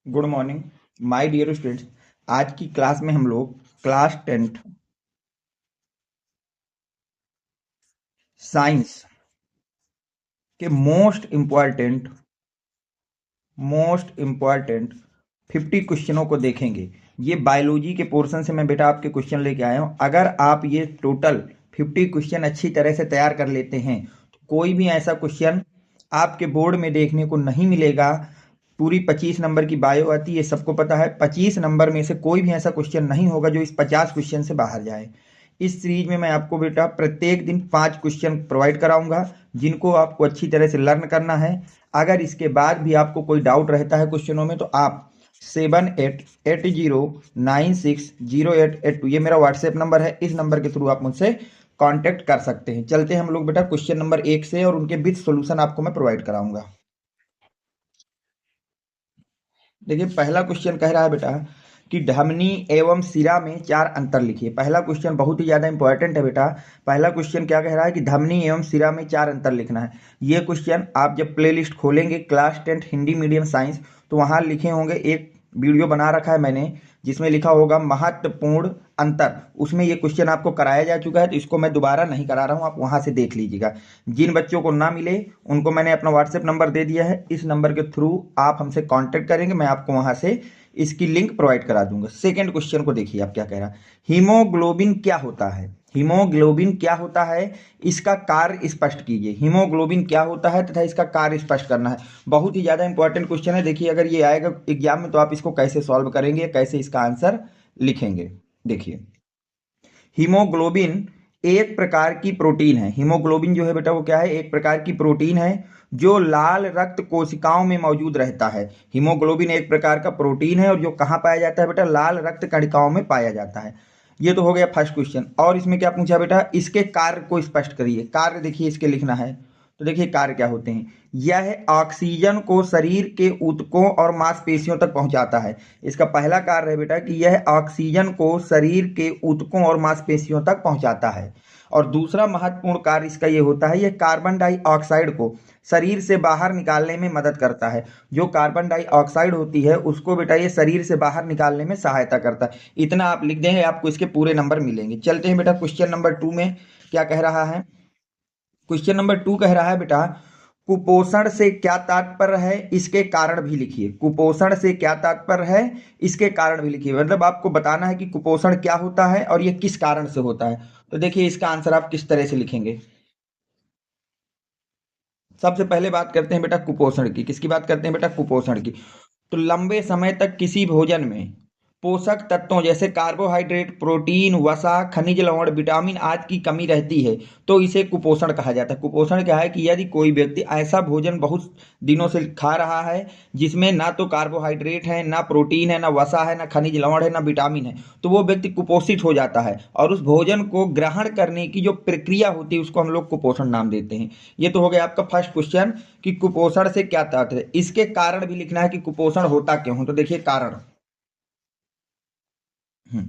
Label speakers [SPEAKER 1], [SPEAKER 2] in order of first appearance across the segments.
[SPEAKER 1] Good morning my dear students. आज की class में हम लोग क्लास 10th साइंस के मोस्ट इम्पॉर्टेंट 50 क्वेश्चनों को देखेंगे। ये बायोलॉजी के पोर्शन से मैं बेटा आपके क्वेश्चन लेके आया हूँ। अगर आप ये टोटल 50 क्वेश्चन अच्छी तरह से तैयार कर लेते हैं तो कोई भी ऐसा क्वेश्चन आपके बोर्ड में देखने को नहीं मिलेगा। पूरी 25 नंबर की बायो आती है, ये सबको पता है। 25 नंबर में से कोई भी ऐसा क्वेश्चन नहीं होगा जो इस 50 क्वेश्चन से बाहर जाए। इस सीरीज में मैं आपको बेटा प्रत्येक दिन 5 क्वेश्चन प्रोवाइड कराऊंगा जिनको आपको अच्छी तरह से लर्न करना है। अगर इसके बाद भी आपको कोई डाउट रहता है क्वेश्चनों में तो आप 7880960882 ये मेरा व्हाट्सएप नंबर है। इस नंबर के थ्रू आप मुझसे कांटेक्ट कर सकते हैं। चलते हैं हम लोग बेटा क्वेश्चन नंबर 1 से और उनके विद सॉल्यूशन आपको मैं प्रोवाइड कराऊंगा। देखिए पहला क्वेश्चन कह रहा है बेटा कि धमनी एवं सिरा में 4 अंतर लिखिए। पहला क्वेश्चन बहुत ही ज्यादा इंपॉर्टेंट है बेटा। पहला क्वेश्चन क्या कह रहा है कि धमनी एवं सिरा में 4 अंतर लिखना है। ये क्वेश्चन आप जब प्लेलिस्ट खोलेंगे क्लास 10 हिंदी मीडियम साइंस तो वहां लिखे होंगे, एक वीडियो बना रखा है मैंने जिसमें लिखा होगा महत्वपूर्ण अंतर। उसमें ये क्वेश्चन आपको कराया जा चुका है तो इसको मैं दोबारा नहीं करा रहा हूं, आप वहां से देख लीजिएगा। जिन बच्चों को ना मिले उनको मैंने अपना व्हाट्सएप नंबर दे दिया है। इस नंबर के थ्रू आप हमसे कांटेक्ट करेंगे, मैं आपको वहां से इसकी लिंक प्रोवाइड करा दूंगा। सेकेंड क्वेश्चन को देखिए आप क्या कह रहा है। हीमोग्लोबिन क्या होता है? हीमोग्लोबिन क्या होता है, इसका कार्य स्पष्ट कीजिए। हीमोग्लोबिन क्या होता है तथा इसका कार्य स्पष्ट करना है। बहुत ही ज्यादा इंपॉर्टेंट क्वेश्चन है। देखिए अगर ये आएगा एग्जाम में तो आप इसको कैसे सॉल्व करेंगे, कैसे इसका आंसर लिखेंगे। देखिए हीमोग्लोबिन एक प्रकार की प्रोटीन है। हीमोग्लोबिन जो है बेटा वो क्या है, एक प्रकार की प्रोटीन है जो लाल रक्त कोशिकाओं में मौजूद रहता है। हीमोग्लोबिन एक प्रकार का प्रोटीन है और जो कहाँ पाया जाता है बेटा, लाल रक्त कणिकाओं में पाया जाता है। ये तो हो गया फर्स्ट क्वेश्चन। और इसमें क्या पूछा बेटा, इसके कार्य को स्पष्ट करिए। कार्य देखिए इसके लिखना है तो देखिए कार्य क्या होते हैं। यह ऑक्सीजन को शरीर के ऊतकों और मांसपेशियों तक पहुंचाता है। इसका पहला कार्य है बेटा कि यह ऑक्सीजन को शरीर के ऊतकों और मांसपेशियों तक पहुंचाता है। और दूसरा महत्वपूर्ण कार्य इसका ये होता है, यह कार्बन डाइऑक्साइड को शरीर से बाहर निकालने में मदद करता है। जो कार्बन डाइऑक्साइड होती है उसको बेटा ये शरीर से बाहर निकालने में सहायता करता है। इतना आप लिख देंगे आपको इसके पूरे नंबर मिलेंगे। चलते हैं बेटा क्वेश्चन नंबर 2 में क्या कह रहा है। क्वेश्चन नंबर 2 कह रहा है बेटा कुपोषण से क्या तात्पर्य है, इसके कारण भी लिखिए। कुपोषण से क्या तात्पर्य है, इसके कारण भी लिखिए। मतलब आपको बताना है कि कुपोषण क्या होता है और ये किस कारण से होता है। तो देखिए इसका आंसर आप किस तरह से लिखेंगे। सबसे पहले बात करते हैं बेटा कुपोषण की। किसकी बात करते हैं बेटा, कुपोषण की। तो लंबे समय तक किसी भोजन में पोषक तत्वों जैसे कार्बोहाइड्रेट, प्रोटीन, वसा, खनिज लवण, विटामिन आदि की कमी रहती है तो इसे कुपोषण कहा जाता है। कुपोषण क्या है कि यदि कोई व्यक्ति ऐसा भोजन बहुत दिनों से खा रहा है जिसमें ना तो कार्बोहाइड्रेट है, ना प्रोटीन है, ना वसा है, ना खनिज लवण है, ना विटामिन है, तो वो व्यक्ति कुपोषित हो जाता है। और उस भोजन को ग्रहण करने की जो प्रक्रिया होती है उसको हम लोग कुपोषण नाम देते हैं। ये तो हो गया आपका फर्स्ट क्वेश्चन कि कुपोषण से क्या तात्पर्य है। इसके कारण भी लिखना है कि कुपोषण होता क्यों है। तो देखिए कारण, हम्म,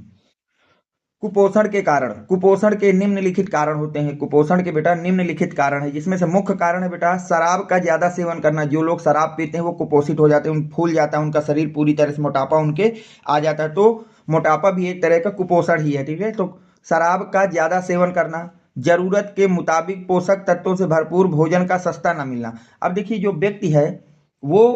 [SPEAKER 1] कुपोषण के कारण, कुपोषण के निम्नलिखित कारण होते हैं। कुपोषण के बेटा निम्नलिखित कारण है जिसमें से मुख्य कारण है बेटा शराब का ज्यादा सेवन करना। जो लोग शराब पीते हैं वो कुपोषित हो जाते हैं, उन फूल जाता है उनका शरीर पूरी तरह से, मोटापा उनके आ जाता है। तो मोटापा भी एक तरह का कुपोषण ही है, ठीक है। तो शराब का ज्यादा सेवन करना, जरूरत के मुताबिक पोषक तत्वों से भरपूर भोजन का सस्ता न मिलना। अब देखिए जो व्यक्ति है वो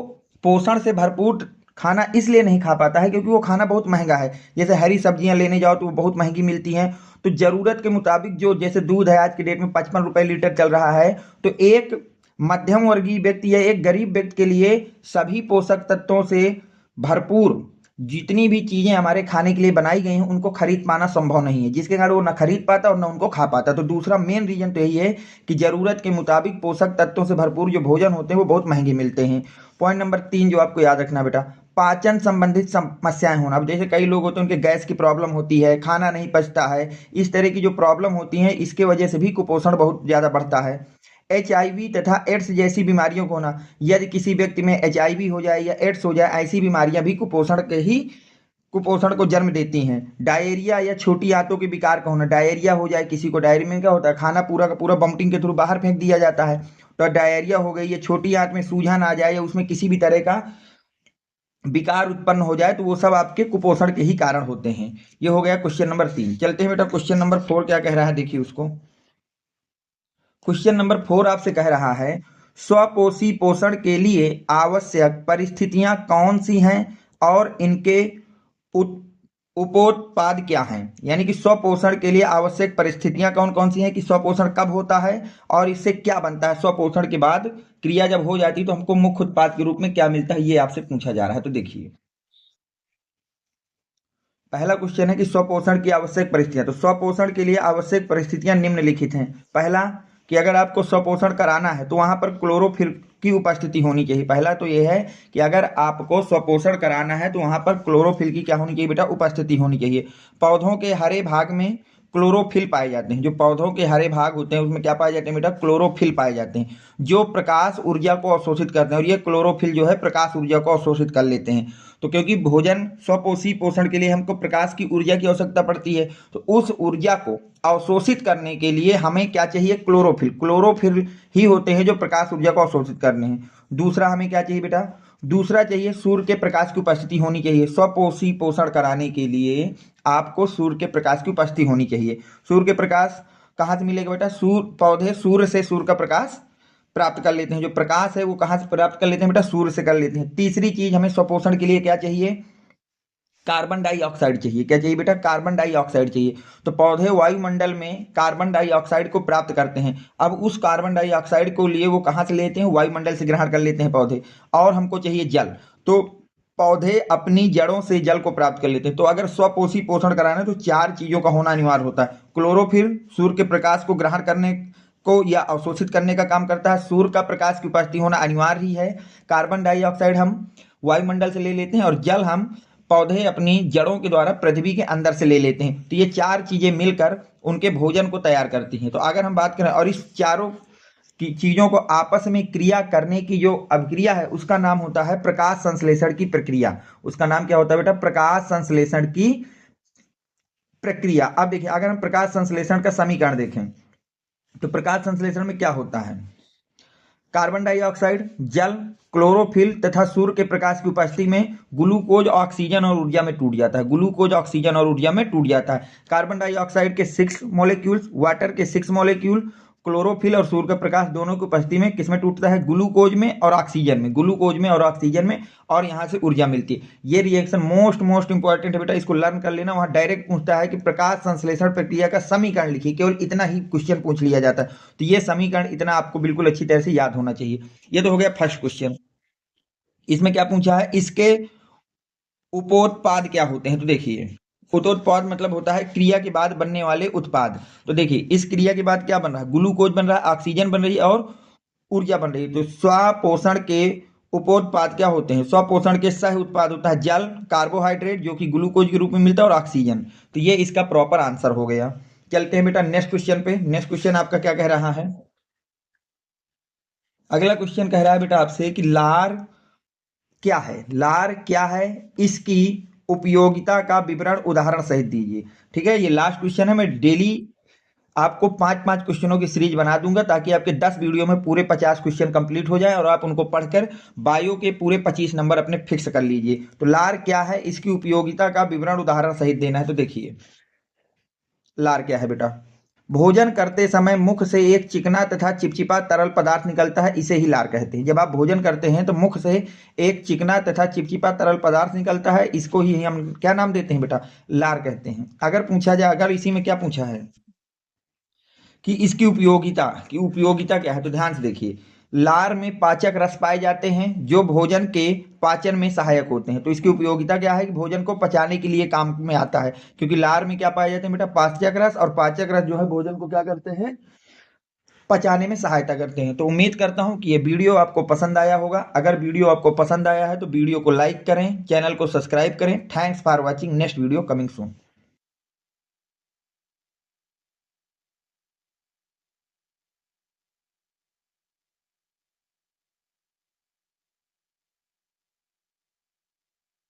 [SPEAKER 1] पोषण से भरपूर खाना इसलिए नहीं खा पाता है क्योंकि वो खाना बहुत महंगा है। जैसे हरी सब्जियां लेने जाओ तो वो बहुत महंगी मिलती हैं। तो जरूरत के मुताबिक जो, जैसे दूध है आज की डेट में 55 रुपए लीटर चल रहा है, तो एक मध्यम वर्गीय व्यक्ति या एक गरीब व्यक्ति के लिए सभी पोषक तत्वों से भरपूर जितनी भी चीजें हमारे खाने के लिए बनाई गई हैं उनको खरीद पाना संभव नहीं है, जिसके कारण वो ना खरीद पाता और ना उनको खा पाता। तो दूसरा मेन रीजन तो यही है कि जरूरत के मुताबिक पोषक तत्वों से भरपूर जो भोजन होते हैं वो बहुत महंगे मिलते हैं। पॉइंट नंबर 3 जो आपको याद रखना बेटा, पाचन संबंधित समस्याएं होना। अब जैसे कई लोग होते हैं उनके गैस की प्रॉब्लम होती है, खाना नहीं पचता है, इस तरह की जो प्रॉब्लम होती है इसके वजह से भी कुपोषण बहुत ज्यादा बढ़ता है। HIV तथा एड्स जैसी बीमारियों को होना। यदि किसी व्यक्ति में HIV हो जाए या एड्स हो जाए, ऐसी बीमारियां भी कुपोषण को जन्म देती हैं। डायरिया या छोटी आंतों के विकार का होना। डायरिया हो जाए किसी को, डायरिया में क्या होता है, खाना पूरा का पूरा वॉमिटिंग के थ्रू बाहर फेंक दिया जाता है। तो डायरिया हो गई, या छोटी आंत में सूजन आ जाए या उसमें किसी भी तरह का विकार उत्पन्न हो जाए तो वो सब आपके कुपोषण के ही कारण होते हैं। ये हो गया क्वेश्चन नंबर 3। चलते हैं बेटा क्वेश्चन नंबर 4 क्या कह रहा है, देखिए उसको। क्वेश्चन नंबर 4 आपसे कह रहा है स्वपोषी पोषण के लिए आवश्यक परिस्थितियां कौन सी हैं और इनके उपोत्पाद क्या हैं। यानी कि स्वपोषण के लिए आवश्यक परिस्थितियां कौन कौन सी हैं, कि स्वपोषण कब होता है और इससे क्या बनता है, स्वपोषण के बाद क्रिया जब हो जाती है तो हमको मुख्य उत्पाद के रूप में क्या मिलता है, ये आपसे पूछा जा रहा है। तो देखिए पहला क्वेश्चन है कि स्वपोषण की आवश्यक परिस्थितियां। तो स्वपोषण के लिए आवश्यक परिस्थितियां निम्नलिखित हैं। पहला कि अगर आपको स्वपोषण कराना है तो वहां पर क्लोरोफिल की उपस्थिति होनी चाहिए। पहला तो यह है कि अगर आपको स्वपोषण कराना है तो वहां पर क्लोरोफिल की क्या होनी चाहिए बेटा, उपस्थिति होनी चाहिए। पौधों के हरे भाग में क्लोरोफिल पाए जाते हैं। जो पौधों के हरे भाग होते हैं उसमें क्या पाए जाते हैं बेटा, क्लोरोफिल पाए जाते हैं, जो प्रकाश ऊर्जा को अवशोषित करते हैं। और ये क्लोरोफिल जो है प्रकाश ऊर्जा को अवशोषित कर लेते हैं। तो क्योंकि भोजन स्वपोषी पोषण के लिए हमको प्रकाश की ऊर्जा की आवश्यकता पड़ती है, तो उस ऊर्जा को अवशोषित करने के लिए हमें क्या चाहिए, क्लोरोफिल। क्लोरोफिल ही होते हैं जो प्रकाश ऊर्जा को अवशोषित करने हैं। दूसरा हमें क्या चाहिए बेटा, दूसरा चाहिए सूर्य के प्रकाश की उपस्थिति होनी चाहिए। स्वपोषी पोषण कराने के लिए आपको सूर्य के प्रकाश की उपस्थिति होनी चाहिए। सूर्य के प्रकाश कहाँ से मिलेगा बेटा, पौधे सूर्य से सूर्य का प्रकाश प्राप्त कर लेते हैं। जो प्रकाश है वो कहाँ से प्राप्त कर लेते हैं बेटा, सूर्य से कर लेते हैं। तीसरी चीज हमें स्वपोषण के लिए क्या चाहिए, कार्बन डाइऑक्साइड चाहिए। क्या चाहिए बेटा, कार्बन डाइऑक्साइड चाहिए। तो पौधे वायुमंडल में कार्बन डाइऑक्साइड को प्राप्त करते हैं। अब उस कार्बन डाइऑक्साइड को लिए वो कहाँ से लेते हैं, वायुमंडल से ग्रहण कर लेते हैं पौधे। और हमको चाहिए जल, तो पौधे अपनी जड़ों से जल को प्राप्त कर लेते हैं। तो अगर स्वपोषी पोषण कराना है तो चार चीजों का होना अनिवार्य होता है। क्लोरोफिल सूर्य के प्रकाश को ग्रहण करने को या अवशोषित करने का काम करता है। सूर्य का प्रकाश की उपस्थिति होना अनिवार्य ही है। कार्बन डाइऑक्साइड हम वायुमंडल से ले लेते हैं और जल हम पौधे अपनी जड़ों के द्वारा पृथ्वी के अंदर से ले लेते हैं। तो ये चार चीजें मिलकर उनके भोजन को तैयार करती हैं। तो अगर हम बात करें और इस चारों की चीजों को आपस में क्रिया करने की जो अभिक्रिया है उसका नाम होता है प्रकाश संश्लेषण की प्रक्रिया। उसका नाम क्या होता है बेटा, प्रकाश संश्लेषण की प्रक्रिया। अब देखिए अगर हम प्रकाश संश्लेषण का समीकरण देखें तो प्रकाश संश्लेषण में क्या होता है, कार्बन डाइऑक्साइड, जल, क्लोरोफिल तथा सूर्य के प्रकाश की उपस्थिति में ग्लूकोज ऑक्सीजन और ऊर्जा में टूट जाता है। ग्लूकोज ऑक्सीजन और ऊर्जा में टूट जाता है। कार्बन डाइऑक्साइड के 6 मॉलिक्यूल्स, वाटर के 6 मॉलिक्यूल, क्लोरोफिल और सूर्य का प्रकाश दोनों की उपस्थिति में किसमें टूटता है, ग्लूकोज में और ऑक्सीजन में। ग्लूकोज में और ऑक्सीजन में, और यहाँ से ऊर्जा मिलती है। ये रिएक्शन मोस्ट इंपॉर्टेंट है बेटा, इसको लर्न कर लेना। वहां डायरेक्ट पूछता है कि प्रकाश संश्लेषण प्रक्रिया का समीकरण लिखिए, केवल इतना ही क्वेश्चन पूछ लिया जाता है। तो ये समीकरण इतना आपको बिल्कुल अच्छी तरह से याद होना चाहिए। ये तो हो गया फर्स्ट क्वेश्चन। इसमें क्या पूछा है, इसके उपोत्पाद क्या होते हैं। तो देखिए उपोत्पाद मतलब होता है क्रिया के बाद बनने वाले उत्पाद। तो देखिए इस क्रिया के बाद क्या बन रहा है, ग्लूकोज बन रहा है, ऑक्सीजन बन रही है और ऊर्जा बन रही है। तो स्वपोषण के उपोत्पाद क्या होते हैं, स्वपोषण के सह उत्पाद होता है जल, कार्बोहाइड्रेट जो कि ग्लूकोज के रूप में मिलता है, और ऑक्सीजन। तो ये इसका प्रॉपर आंसर हो गया। चलते हैं बेटा नेक्स्ट क्वेश्चन पे। नेक्स्ट क्वेश्चन आपका क्या कह रहा है, अगला क्वेश्चन कह रहा है बेटा आपसे कि लार क्या है। लार क्या है, इसकी उपयोगिता का विवरण उदाहरण सहित दीजिए। ठीक है, ये लास्ट क्वेश्चन है। मैं डेली आपको 5-5 क्वेश्चनों की सीरीज बना दूंगा ताकि आपके 10 वीडियो में पूरे 50 क्वेश्चन कंप्लीट हो जाए और आप उनको पढ़कर बायो के पूरे 25 नंबर अपने फिक्स कर लीजिए। तो लार क्या है, इसकी उपयोगिता का विवरण उदाहरण सहित देना है। तो देखिए लार क्या है बेटा, भोजन करते समय मुख से एक चिकना तथा चिपचिपा तरल पदार्थ निकलता है, इसे ही लार कहते हैं। जब आप भोजन करते हैं तो मुख से एक चिकना तथा चिपचिपा तरल पदार्थ निकलता है, इसको ही हम क्या नाम देते हैं बेटा, लार कहते हैं। अगर पूछा जाए, अगर इसी में क्या पूछा है कि इसकी उपयोगिता क्या है, तो ध्यान से देखिए लार में पाचक रस पाए जाते हैं जो भोजन के पाचन में सहायक होते हैं। तो इसकी उपयोगिता क्या है कि भोजन को पचाने के लिए काम में आता है, क्योंकि लार में क्या पाए जाते हैं बेटा, पाचक रस, और पाचक रस जो है भोजन को क्या करते हैं, पचाने में सहायता करते हैं। तो उम्मीद करता हूं कि ये वीडियो आपको पसंद आया होगा। अगर वीडियो आपको पसंद आया है तो वीडियो को लाइक करें, चैनल को सब्सक्राइब करें। Thanks for watching, next video coming soon.